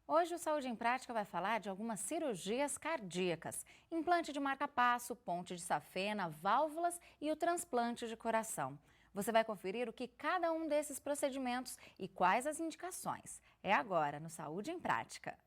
Hoje o Saúde em Prática vai falar de algumas cirurgias cardíacas, implante de marca-passo, ponte de safena, válvulas e o transplante de coração. Você vai conferir o que cada um desses procedimentos e quais as indicações. É agora no Saúde em Prática.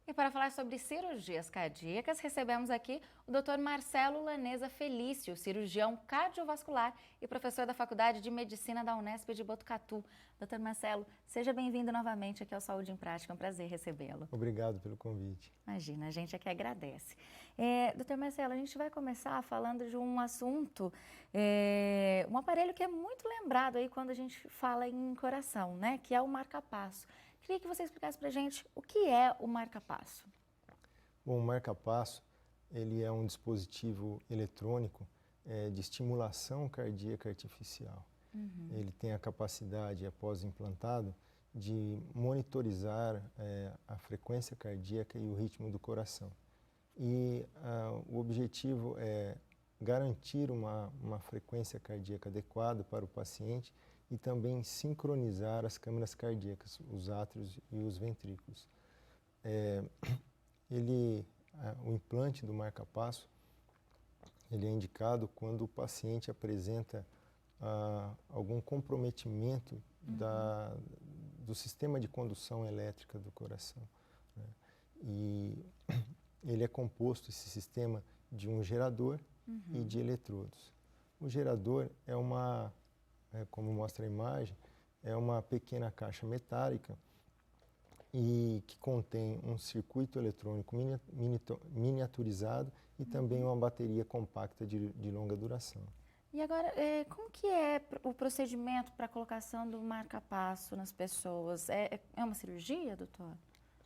E para falar sobre cirurgias cardíacas, recebemos aqui o Dr. Marcelo Laneza Felício, cirurgião cardiovascular e professor da Faculdade de Medicina da Unesp de Botucatu. Dr. Marcelo, seja bem-vindo novamente aqui ao Saúde em Prática, é um prazer recebê-lo. Obrigado pelo convite. Imagina, a gente aqui agradece. Dr. Marcelo, a gente vai começar falando de um assunto, um aparelho que é muito lembrado aí quando a gente fala em coração, né? Que é o marca-passo. Queria que você explicasse para a gente o que é o marca-passo. Bom, o marca-passo, ele é um dispositivo eletrônico de estimulação cardíaca artificial. Ele tem a capacidade, após implantado, de monitorizar a frequência cardíaca e o ritmo do coração. E o objetivo é garantir uma frequência cardíaca adequada para o paciente e também sincronizar as câmaras cardíacas, os átrios e os ventrículos. O implante do marca-passo, ele é indicado quando o paciente apresenta algum comprometimento do sistema de condução elétrica do coração, né? E ele é composto, esse sistema, de um gerador e de eletrodos. O gerador como mostra a imagem, é uma pequena caixa metálica e que contém um circuito eletrônico miniaturizado e também uma bateria compacta de longa duração. E agora, como que é o procedimento para a colocação do marca-passo nas pessoas? É uma cirurgia, doutor?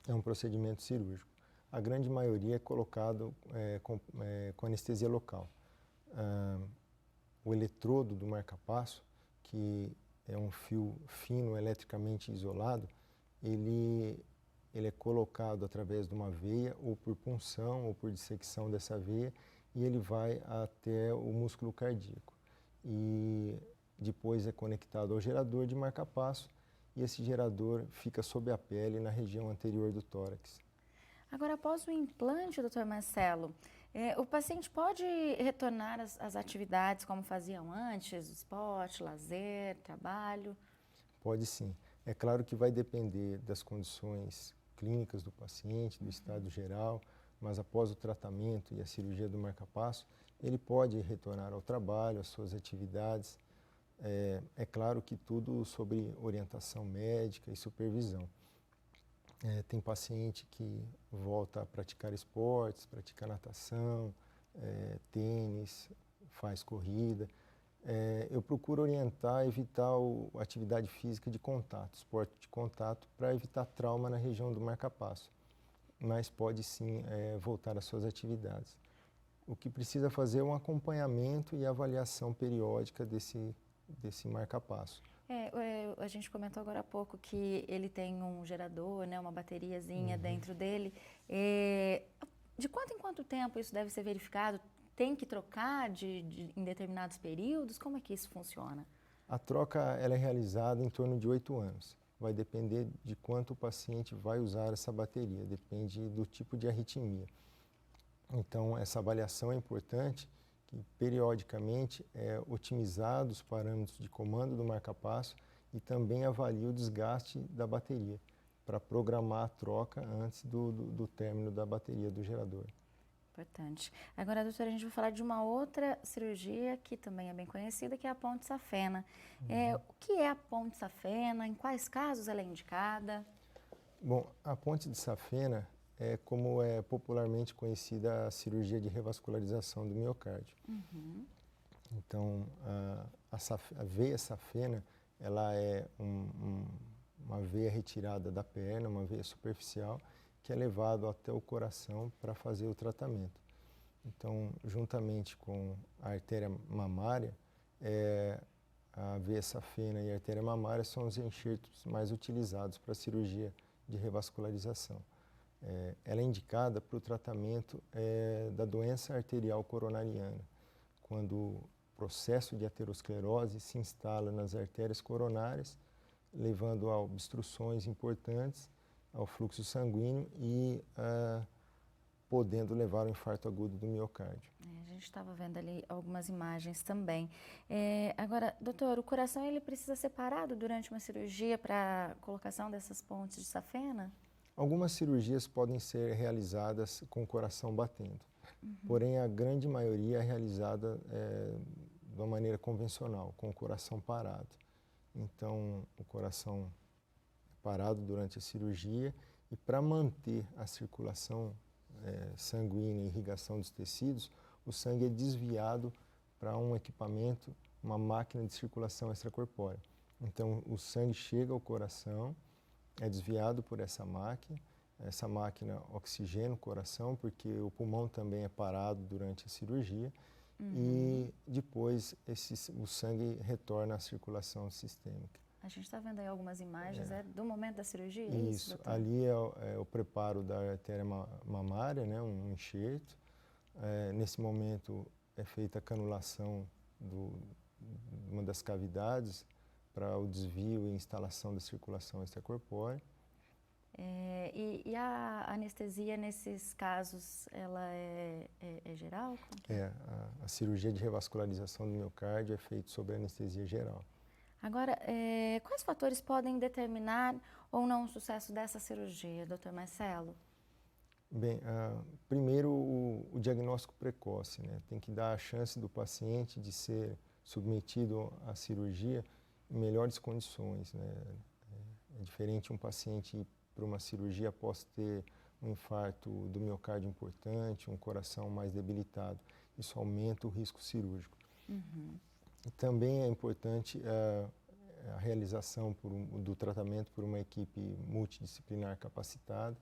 É um procedimento cirúrgico. A grande maioria é colocado com anestesia local. O eletrodo do marca-passo, que é um fio fino eletricamente isolado, ele é colocado através de uma veia, ou por punção, ou por dissecção dessa veia, e ele vai até o músculo cardíaco. E depois é conectado ao gerador de marca-passo, e esse gerador fica sob a pele na região anterior do tórax. Agora, após o implante, doutor Marcelo, o paciente pode retornar às atividades como faziam antes, esporte, lazer, trabalho? Pode sim. É claro que vai depender das condições clínicas do paciente, do estado geral, mas após o tratamento e a cirurgia do marca-passo, ele pode retornar ao trabalho, às suas atividades. É claro que tudo sobre orientação médica e supervisão. Tem paciente que volta a praticar esportes, pratica natação, tênis, faz corrida. Eu procuro orientar, evitar a atividade física de contato, esporte de contato, para evitar trauma na região do marca-passo. Mas pode sim voltar às suas atividades. O que precisa fazer é um acompanhamento e avaliação periódica desse marca-passo. A gente comentou agora há pouco que ele tem um gerador, né, uma bateriazinha dentro dele. De quanto em quanto tempo isso deve ser verificado? Tem que trocar em determinados períodos? Como é que isso funciona? A troca ela é realizada em torno de 8 anos. Vai depender de quanto o paciente vai usar essa bateria, depende do tipo de arritmia. Então, essa avaliação é importante, que periodicamente é otimizado os parâmetros de comando do marca-passo e também avalia o desgaste da bateria, para programar a troca antes do término da bateria do gerador. Importante. Agora, doutora, a gente vai falar de uma outra cirurgia que também é bem conhecida, que é a ponte safena. O que é a ponte safena? Em quais casos ela é indicada? Bom, a ponte de safena é como é popularmente conhecida a cirurgia de revascularização do miocárdio. Então, a veia safena, ela é uma veia retirada da perna, uma veia superficial, que é levado até o coração para fazer o tratamento. Então, juntamente com a artéria mamária, a veia safena e a artéria mamária são os enxertos mais utilizados para a cirurgia de revascularização. ela é indicada para o tratamento da doença arterial coronariana, quando o processo de aterosclerose se instala nas artérias coronárias, levando a obstruções importantes ao fluxo sanguíneo e podendo levar ao infarto agudo do miocárdio. A gente estava vendo ali algumas imagens também. Agora, doutor, o coração ele precisa ser parado durante uma cirurgia para colocação dessas pontes de safena? Algumas cirurgias podem ser realizadas com o coração batendo, porém a grande maioria é realizada de uma maneira convencional, com o coração parado. Então, o coração é parado durante a cirurgia e para manter a circulação sanguínea e irrigação dos tecidos, o sangue é desviado para um equipamento, uma máquina de circulação extracorpórea. Então, o sangue chega ao coração, é desviado por essa máquina oxigena o coração, porque o pulmão também é parado durante a cirurgia, e depois o sangue retorna à circulação sistêmica. A gente está vendo aí algumas imagens do momento da cirurgia? Isso, ali é o preparo da artéria mamária, né, um enxerto. Nesse momento é feita a canulação de uma das cavidades para o desvio e instalação da circulação extracorpórea. E a anestesia nesses casos, ela é geral? A cirurgia de revascularização do miocárdio é feita sob anestesia geral. Agora, quais fatores podem determinar ou não o sucesso dessa cirurgia, doutor Marcelo? Bem, primeiro o diagnóstico precoce, né? Tem que dar a chance do paciente de ser submetido à cirurgia em melhores condições, né? É diferente um paciente ir para uma cirurgia após ter um infarto do miocárdio importante, um coração mais debilitado. Isso aumenta o risco cirúrgico. E também é importante a realização do tratamento por uma equipe multidisciplinar capacitada,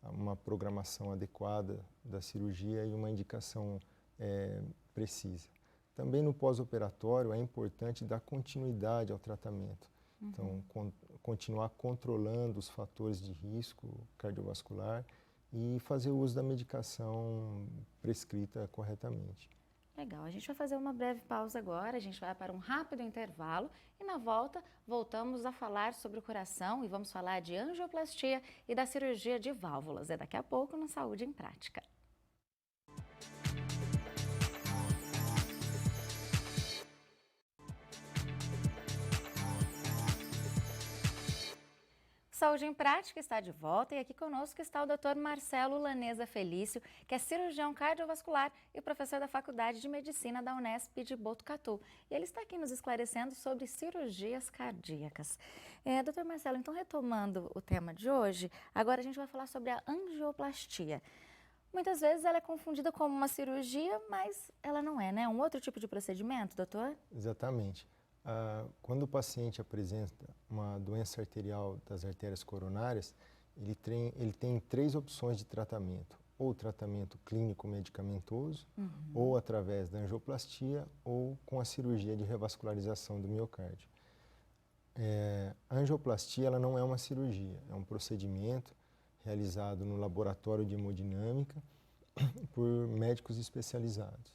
uma programação adequada da cirurgia e uma indicação precisa. Também no pós-operatório é importante dar continuidade ao tratamento. Então, continuar controlando os fatores de risco cardiovascular e fazer uso da medicação prescrita corretamente. Legal, a gente vai fazer uma breve pausa agora, a gente vai para um rápido intervalo e na volta voltamos a falar sobre o coração e vamos falar de angioplastia e da cirurgia de válvulas. É daqui a pouco no Saúde em Prática. Saúde em Prática está de volta e aqui conosco está o Dr. Marcelo Laneza Felício, que é cirurgião cardiovascular e professor da Faculdade de Medicina da Unesp de Botucatu. E ele está aqui nos esclarecendo sobre cirurgias cardíacas. Dr. Marcelo, então retomando o tema de hoje, agora a gente vai falar sobre a angioplastia. Muitas vezes ela é confundida como uma cirurgia, mas ela não é, né? Um outro tipo de procedimento, doutor? Exatamente. Quando o paciente apresenta uma doença arterial das artérias coronárias, ele tem 3 opções de tratamento. Ou tratamento clínico medicamentoso, ou através da angioplastia, ou com a cirurgia de revascularização do miocárdio. A angioplastia ela não é uma cirurgia, é um procedimento realizado no laboratório de hemodinâmica por médicos especializados.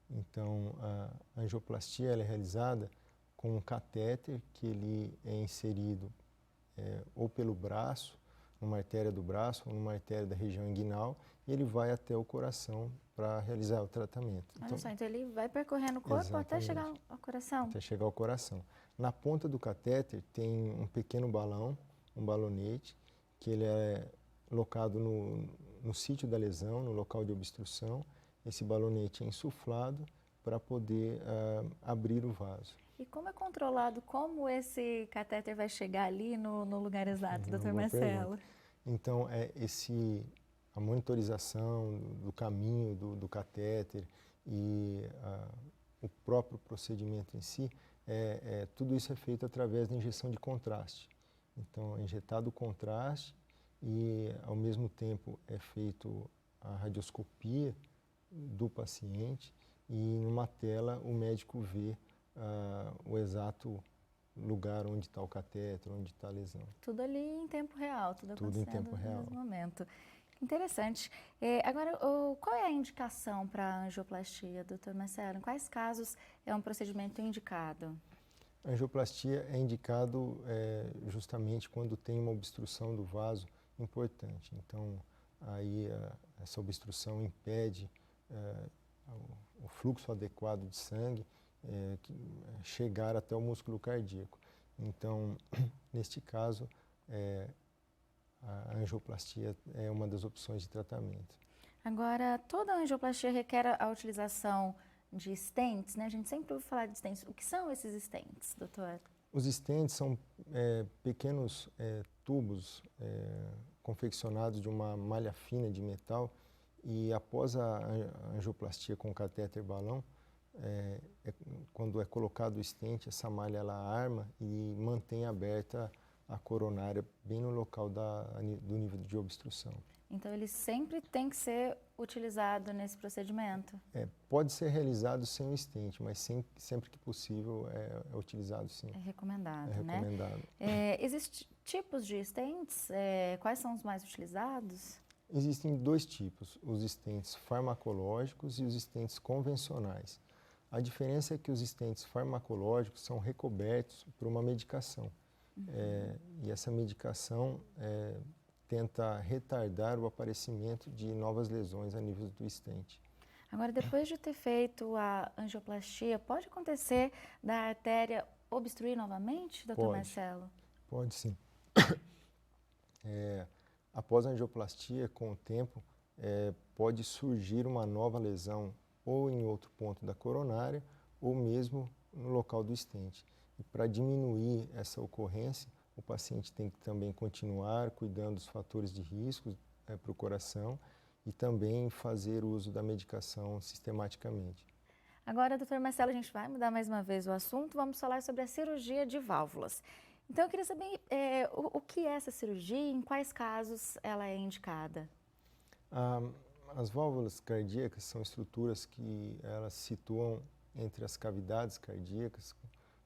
Então, a angioplastia ela é realizada com um catéter que ele é inserido ou pelo braço, numa artéria do braço ou numa artéria da região inguinal, e ele vai até o coração para realizar o tratamento. Olha só, então ele vai percorrendo o corpo até chegar ao coração? Até chegar ao coração. Na ponta do catéter tem um pequeno balão, um balonete, que ele é locado no sítio da lesão, no local de obstrução. Esse balonete é insuflado para poder abrir o vaso. E como é controlado, como esse catéter vai chegar ali no lugar exato, doutor Marcelo? Então, a monitorização do caminho do catéter e o próprio procedimento em si, tudo isso é feito através da injeção de contraste. Então, é injetado o contraste e, ao mesmo tempo, é feito a radioscopia do paciente e, numa tela, o médico vê o exato lugar onde está o catéter, onde está a lesão. Tudo ali em tempo real, tudo acontecendo em tempo real. no mesmo momento. Interessante. Agora, qual é a indicação para a angioplastia, doutor Marcelo? Em quais casos é um procedimento indicado? A angioplastia é indicado justamente quando tem uma obstrução do vaso importante. Então, aí essa obstrução impede o fluxo adequado de sangue chegar até o músculo cardíaco. Então, neste caso, a angioplastia é uma das opções de tratamento. Agora, toda angioplastia requer a utilização de stents, né? A gente sempre ouve falar de stents. O que são esses stents, doutor? Os stents são pequenos tubos confeccionados de uma malha fina de metal e após a angioplastia com catéter balão, quando é colocado o stent, essa malha ela arma e mantém aberta a coronária bem no local do nível de obstrução. Então, ele sempre tem que ser utilizado nesse procedimento? Pode ser realizado sem o stent, mas sempre que possível é utilizado sim. É recomendado, É recomendado. né? Existem tipos de stents? Quais são os mais utilizados? Existem dois tipos, os stents farmacológicos e os stents convencionais. A diferença é que os stents farmacológicos são recobertos por uma medicação. E essa medicação tenta retardar o aparecimento de novas lesões a nível do stent. Agora, depois de ter feito a angioplastia, pode acontecer da artéria obstruir novamente, doutor Marcelo? Pode sim. Após a angioplastia, com o tempo, pode surgir uma nova lesão ou em outro ponto da coronária ou mesmo no local do stent. E para diminuir essa ocorrência, o paciente tem que também continuar cuidando dos fatores de risco para o coração e também fazer uso da medicação sistematicamente. Agora, doutor Marcelo, a gente vai mudar mais uma vez o assunto, vamos falar sobre a cirurgia de válvulas. Então, eu queria saber o que é essa cirurgia e em quais casos ela é indicada? As válvulas cardíacas são estruturas que elas se situam entre as cavidades cardíacas,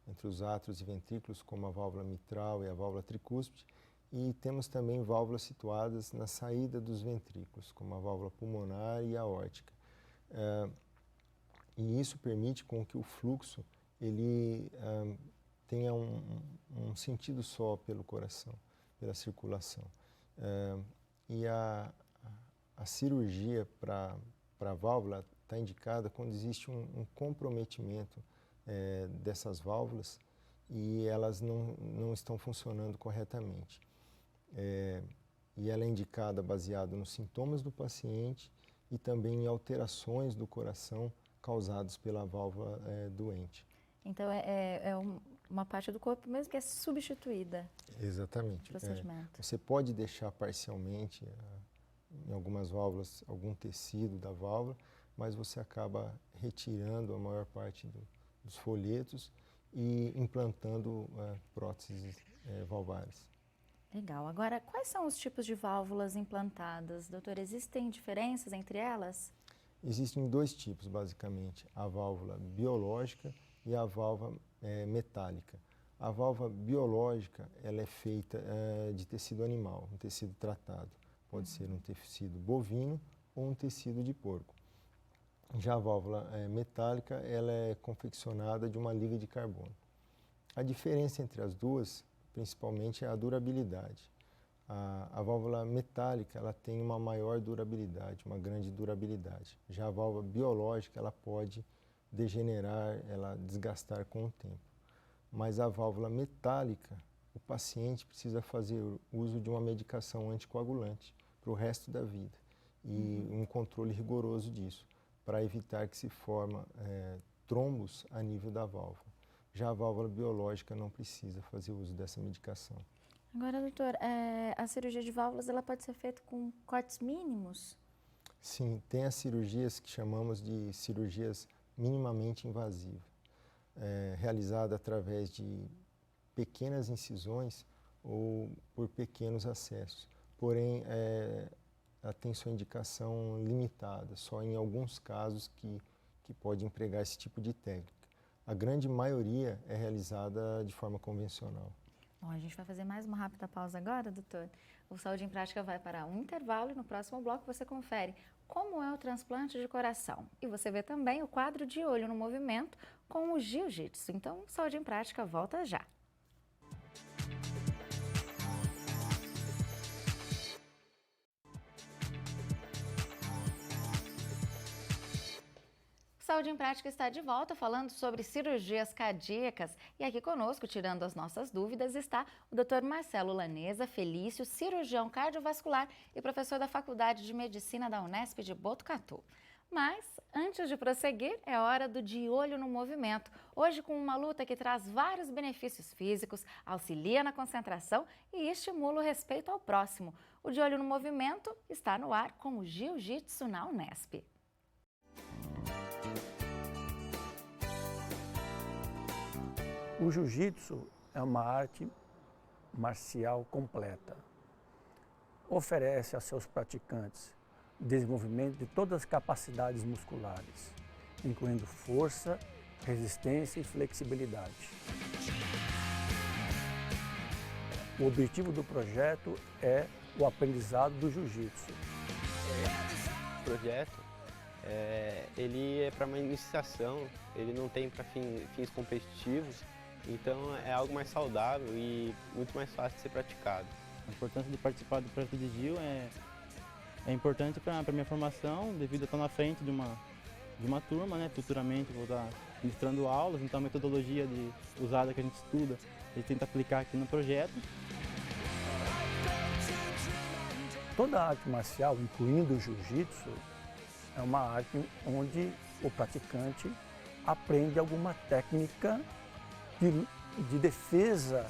entre os átrios e ventrículos, como a válvula mitral e a válvula tricúspide, e temos também válvulas situadas na saída dos ventrículos, como a válvula pulmonar e aórtica. E isso permite com que o fluxo ele tenha um sentido só pelo coração, pela circulação. E a cirurgia para a válvula está indicada quando existe um comprometimento dessas válvulas e elas não estão funcionando corretamente. E ela é indicada baseada nos sintomas do paciente e também em alterações do coração causadas pela válvula doente. Então, uma parte do corpo mesmo que é substituída. Exatamente. No procedimento. Você pode deixar parcialmente, em algumas válvulas, algum tecido da válvula, mas você acaba retirando a maior parte dos folhetos e implantando próteses valvares. Legal. Agora, quais são os tipos de válvulas implantadas, doutor? Existem diferenças entre elas? Existem dois tipos, basicamente, a válvula biológica e a válvula metálica. A válvula biológica ela é feita de tecido animal, um tecido tratado. Pode ser um tecido bovino ou um tecido de porco. Já a válvula metálica ela é confeccionada de uma liga de carbono. A diferença entre as duas, principalmente, é a durabilidade. A válvula metálica ela tem uma maior durabilidade, uma grande durabilidade. Já a válvula biológica ela pode degenerar, ela desgastar com o tempo. Mas a válvula metálica, o paciente precisa fazer uso de uma medicação anticoagulante para o resto da vida e um controle rigoroso disso, para evitar que se forma trombos a nível da válvula. Já a válvula biológica não precisa fazer uso dessa medicação. Agora, doutor, a cirurgia de válvulas ela pode ser feita com cortes mínimos? Sim, tem as cirurgias que chamamos de cirurgias minimamente invasivas, realizada através de pequenas incisões ou por pequenos acessos. Porém, ela tem sua indicação limitada, só em alguns casos que pode empregar esse tipo de técnica. A grande maioria é realizada de forma convencional. Bom, a gente vai fazer mais uma rápida pausa agora, doutor. O Saúde em Prática vai para um intervalo e no próximo bloco você confere como é o transplante de coração. E você vê também o quadro de Olho no Movimento com o Jiu-Jitsu. Então, Saúde em Prática volta já. Saúde em Prática está de volta falando sobre cirurgias cardíacas e aqui conosco, tirando as nossas dúvidas, está o Dr. Marcelo Laneza Felício, cirurgião cardiovascular e professor da Faculdade de Medicina da Unesp de Botucatu. Mas, antes de prosseguir, é hora do De Olho no Movimento. Hoje com uma luta que traz vários benefícios físicos, auxilia na concentração e estimula o respeito ao próximo. O De Olho no Movimento está no ar com o Jiu-Jitsu na Unesp. O jiu-jitsu é uma arte marcial completa. Oferece a seus praticantes desenvolvimento de todas as capacidades musculares, incluindo força, resistência e flexibilidade. O objetivo do projeto é o aprendizado do jiu-jitsu. O projeto ele é para uma iniciação, ele não tem para fins competitivos, então é algo mais saudável e muito mais fácil de ser praticado. A importância de participar do projeto de GIL é importante para a minha formação, devido a estar na frente de uma turma, né? Futuramente vou estar ministrando aulas, então a metodologia usada que a gente estuda, a gente tenta aplicar aqui no projeto. Toda arte marcial, incluindo o jiu-jitsu, é uma arte onde o praticante aprende alguma técnica de defesa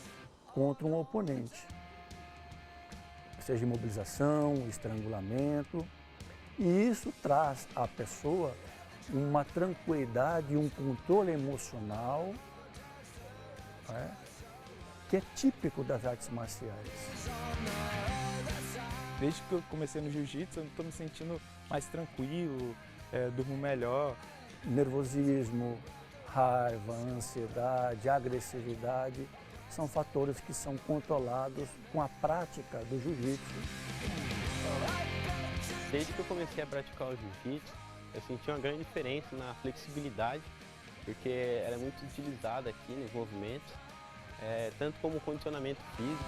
contra um oponente, seja imobilização, estrangulamento, e isso traz à pessoa uma tranquilidade, um controle emocional, né, que é típico das artes marciais. Desde que eu comecei no jiu-jitsu, eu estou me sentindo mais tranquilo, durmo melhor. Nervosismo, raiva, ansiedade, agressividade são fatores que são controlados com a prática do jiu-jitsu. Desde que eu comecei a praticar o jiu-jitsu, eu senti uma grande diferença na flexibilidade, porque ela é muito utilizada aqui nos movimentos, tanto como condicionamento físico.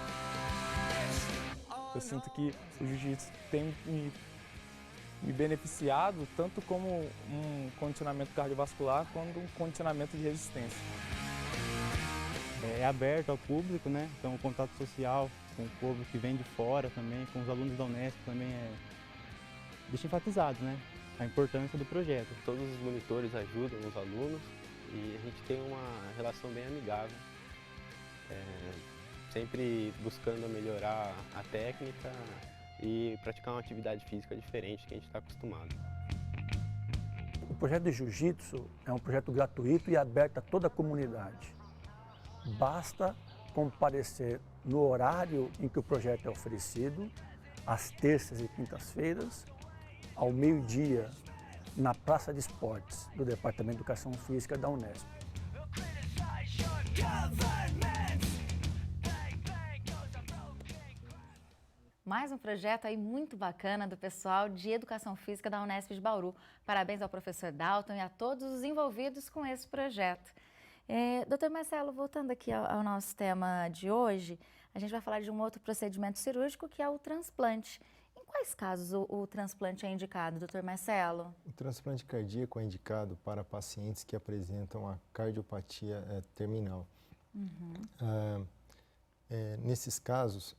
Eu sinto que o jiu-jitsu tem me beneficiado tanto como um condicionamento cardiovascular quanto um condicionamento de resistência. É aberto ao público, né? Então o contato social com o público que vem de fora também, com os alunos da Unesp também deixa enfatizado, né? A importância do projeto. Todos os monitores ajudam os alunos e a gente tem uma relação bem amigável, sempre buscando melhorar a técnica e praticar uma atividade física diferente que a gente está acostumado. O projeto de jiu-jitsu é um projeto gratuito e aberto a toda a comunidade. Basta comparecer no horário em que o projeto é oferecido, às terças e quintas-feiras, ao meio-dia, na Praça de Esportes do Departamento de Educação Física da Unesp. Mais um projeto aí muito bacana do pessoal de Educação Física da Unesp de Bauru. Parabéns ao professor Dalton e a todos os envolvidos com esse projeto. Doutor Marcelo, voltando aqui ao nosso tema de hoje, a gente vai falar de um outro procedimento cirúrgico que é o transplante. Em quais casos o transplante é indicado, doutor Marcelo? O transplante cardíaco é indicado para pacientes que apresentam a cardiopatia terminal. Nesses casos,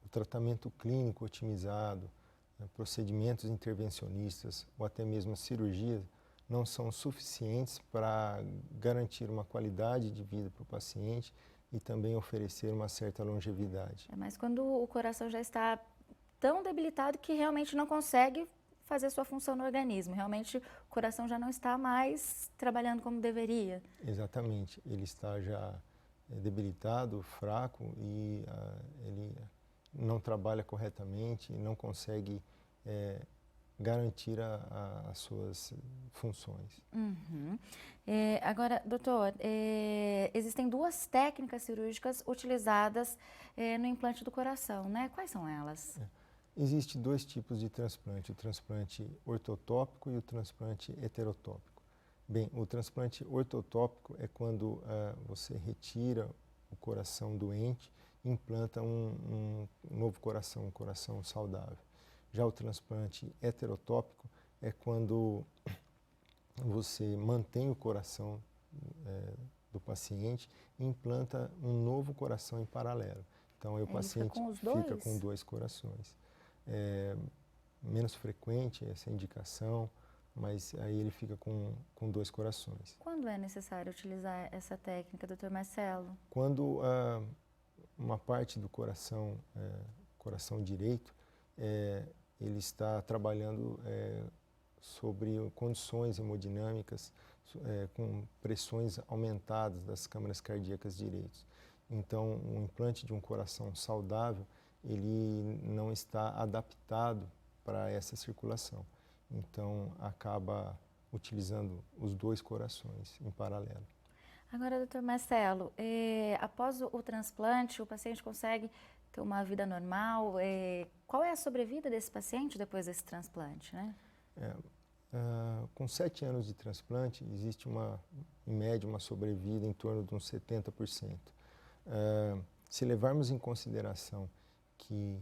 o tratamento clínico otimizado, procedimentos intervencionistas ou até mesmo a cirurgia não são suficientes para garantir uma qualidade de vida para o paciente e também oferecer uma certa longevidade. Mas quando o coração já está tão debilitado que realmente não consegue fazer sua função no organismo, realmente o coração já não está mais trabalhando como deveria. Exatamente, ele está já debilitado, fraco e ele não trabalha corretamente, não consegue garantir as suas funções. Uhum. Agora, doutor, existem duas técnicas cirúrgicas utilizadas no implante do coração, né? Quais são elas? Existem dois tipos de transplante, o transplante ortotópico e o transplante heterotópico. Bem, o transplante ortotópico é quando você retira o coração doente e implanta um novo coração, um coração saudável. Já o transplante heterotópico é quando você mantém o coração do paciente e implanta um novo coração em paralelo. Então, aí o paciente fica com dois corações. É menos frequente essa indicação, mas aí ele fica com dois corações. Quando é necessário utilizar essa técnica, doutor Marcelo? Quando uma parte do coração, coração direito, ele está trabalhando sobre condições hemodinâmicas com pressões aumentadas das câmaras cardíacas direitas. Então, o implante de um coração saudável, ele não está adaptado para essa circulação. Então, acaba utilizando os dois corações em paralelo. Agora, doutor Marcelo, após o transplante, o paciente consegue ter uma vida normal? Qual é a sobrevida desse paciente depois desse transplante, né? Com 7 anos de transplante, existe em média uma sobrevida em torno de uns 70%. Se levarmos em consideração que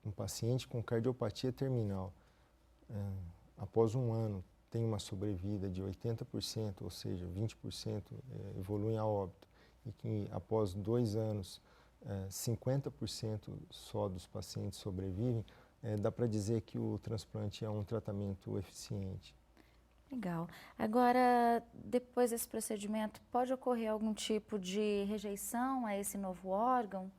um paciente com cardiopatia terminal, após um ano, tem uma sobrevida de 80%, ou seja, 20% evoluem a óbito, e que após 2 anos, 50% só dos pacientes sobrevivem, dá para dizer que o transplante é um tratamento eficiente. Legal. Agora, depois desse procedimento, pode ocorrer algum tipo de rejeição a esse novo órgão?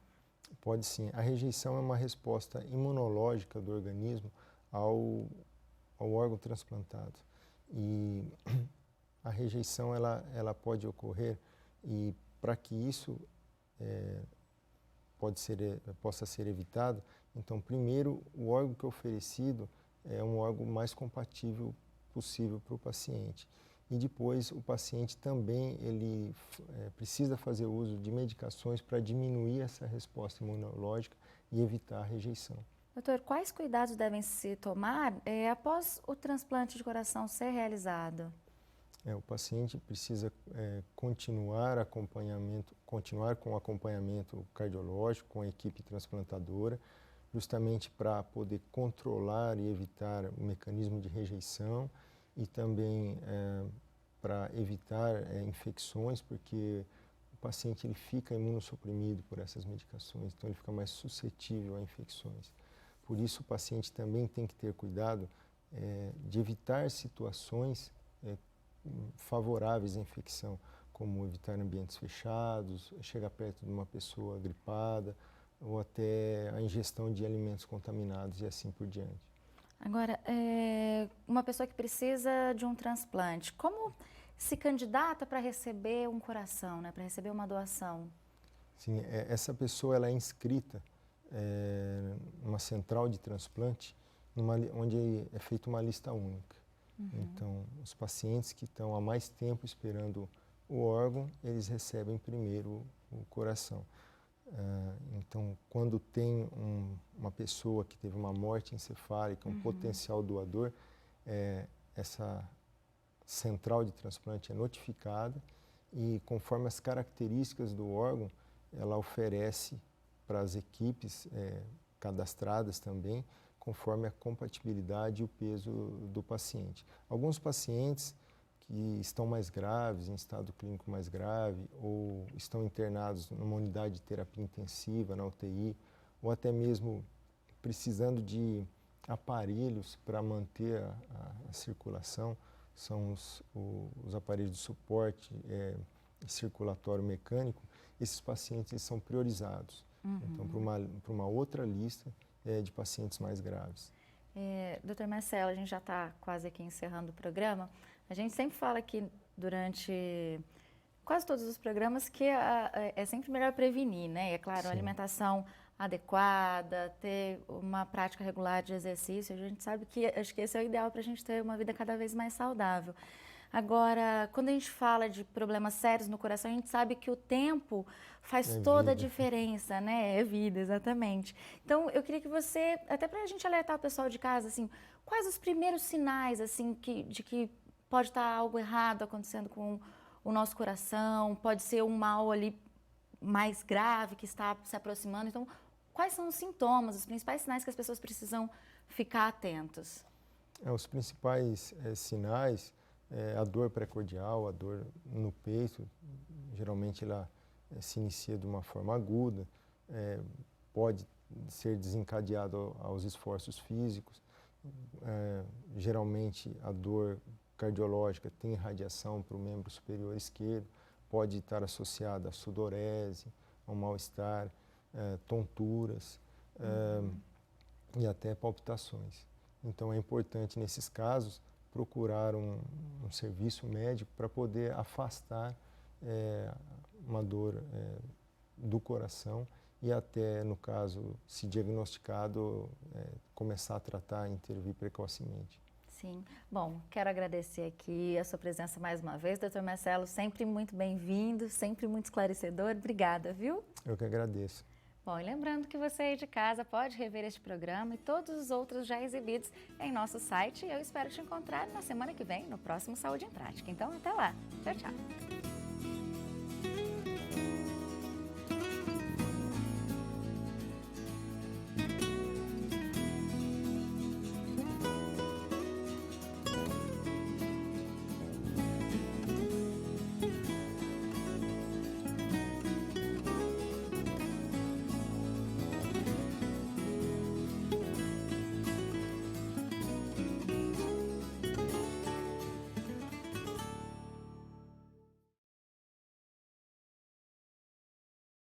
Pode sim. A rejeição é uma resposta imunológica do organismo ao órgão transplantado. E a rejeição ela pode ocorrer, e para que isso possa ser evitado, então primeiro o órgão que é oferecido é um órgão mais compatível possível para o paciente. E depois o paciente também ele precisa fazer uso de medicações para diminuir essa resposta imunológica e evitar a rejeição. Doutor, quais cuidados devem se tomar após o transplante de coração ser realizado? O paciente precisa continuar com o acompanhamento cardiológico com a equipe transplantadora, justamente para poder controlar e evitar o mecanismo de rejeição e também para evitar infecções, porque o paciente ele fica imunossuprimido por essas medicações, então ele fica mais suscetível a infecções. Por isso, o paciente também tem que ter cuidado de evitar situações favoráveis à infecção, como evitar ambientes fechados, chegar perto de uma pessoa gripada, ou até a ingestão de alimentos contaminados e assim por diante. Agora, uma pessoa que precisa de um transplante, como se candidata para receber um coração, né, para receber uma doação? Sim, essa pessoa ela é inscrita numa central de transplante, onde é feita uma lista única. Então, os pacientes que estão há mais tempo esperando o órgão, eles recebem primeiro o coração. Então, quando tem uma pessoa que teve uma morte encefálica, um potencial doador, essa central de transplante é notificada e, conforme as características do órgão, ela oferece para as equipes cadastradas também, conforme a compatibilidade e o peso do paciente. Alguns pacientes que estão mais graves, em estado clínico mais grave, ou estão internados numa unidade de terapia intensiva, na UTI, ou até mesmo precisando de aparelhos para manter a circulação, são os aparelhos de suporte circulatório mecânico, esses pacientes eles são priorizados. Então, para uma outra lista de pacientes mais graves. Doutor Marcelo, a gente já está quase aqui encerrando o programa. A gente sempre fala aqui durante quase todos os programas que é sempre melhor prevenir, né? E é claro, a alimentação adequada, ter uma prática regular de exercício. A gente sabe que, acho que esse é o ideal para a gente ter uma vida cada vez mais saudável. Agora, quando a gente fala de problemas sérios no coração, a gente sabe que o tempo faz toda a diferença, né? É vida, exatamente. Então, eu queria que você, até para a gente alertar o pessoal de casa, assim, quais os primeiros sinais, assim, de que pode estar algo errado acontecendo com o nosso coração, pode ser um mal ali mais grave que está se aproximando. Então, quais são os sintomas, os principais sinais que as pessoas precisam ficar atentos? Os principais sinais é a dor precordial, a dor no peito. Geralmente ela se inicia de uma forma aguda, pode ser desencadeado aos esforços físicos. Geralmente a dor cardiológica tem radiação para o membro superior esquerdo, pode estar associada a sudorese, ao mal-estar, tonturas e até palpitações. Então é importante nesses casos procurar um serviço médico para poder afastar uma dor do coração e até, no caso, se diagnosticado, começar a tratar e intervir precocemente. Sim. Bom, quero agradecer aqui a sua presença mais uma vez, Dr. Marcelo, sempre muito bem-vindo, sempre muito esclarecedor. Obrigada, viu? Eu que agradeço. Bom, e lembrando que você aí de casa pode rever este programa e todos os outros já exibidos em nosso site. Eu espero te encontrar na semana que vem, no próximo Saúde em Prática. Então, até lá. Tchau, tchau.